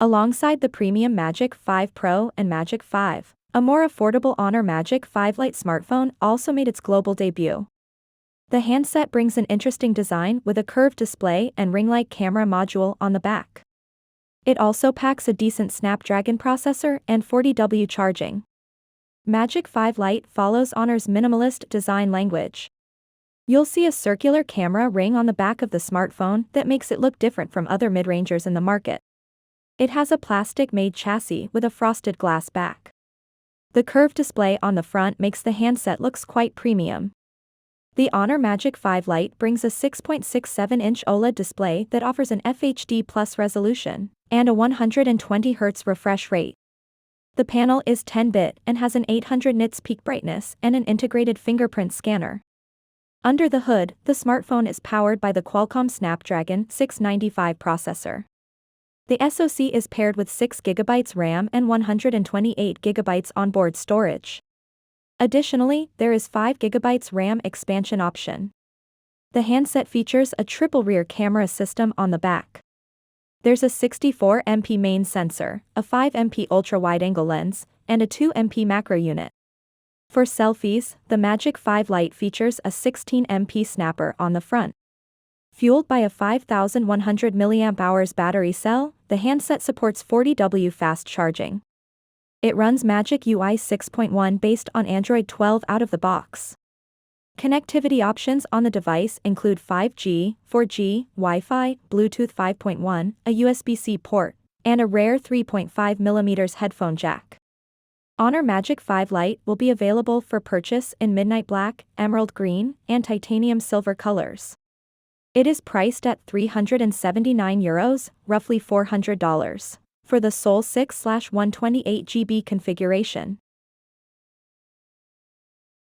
alongside the premium Magic 5 Pro and Magic 5. A more affordable Honor Magic 5 Lite smartphone also made its global debut. The handset brings an interesting design with a curved display and ring-like camera module on the back. It also packs a decent Snapdragon processor and 40W charging. Magic 5 Lite follows Honor's minimalist design language. You'll see a circular camera ring on the back of the smartphone that makes it look different from other mid-rangers in the market. It has a plastic-made chassis with a frosted glass back. The curved display on the front makes the handset look quite premium. The Honor Magic 5 Lite brings a 6.67-inch OLED display that offers an FHD+ resolution and a 120Hz refresh rate. The panel is 10-bit and has an 800 nits peak brightness and an integrated fingerprint scanner. Under the hood, the smartphone is powered by the Qualcomm Snapdragon 695 processor. The SoC is paired with 6GB RAM and 128GB onboard storage. Additionally, there is 5GB RAM expansion option. The handset features a triple rear camera system on the back. There's a 64MP main sensor, a 5MP ultra-wide-angle lens, and a 2MP macro unit. For selfies, the Magic 5 Lite features a 16MP snapper on the front. Fueled by a 5100 mAh battery cell, the handset supports 40W fast charging. It runs Magic UI 6.1 based on Android 12 out of the box. Connectivity options on the device include 5G, 4G, Wi-Fi, Bluetooth 5.1, a USB-C port, and a rare 3.5mm headphone jack. Honor Magic 5 Lite will be available for purchase in midnight black, emerald green, and titanium silver colors. It is priced at €379, roughly $400. For the sole 6/128GB configuration.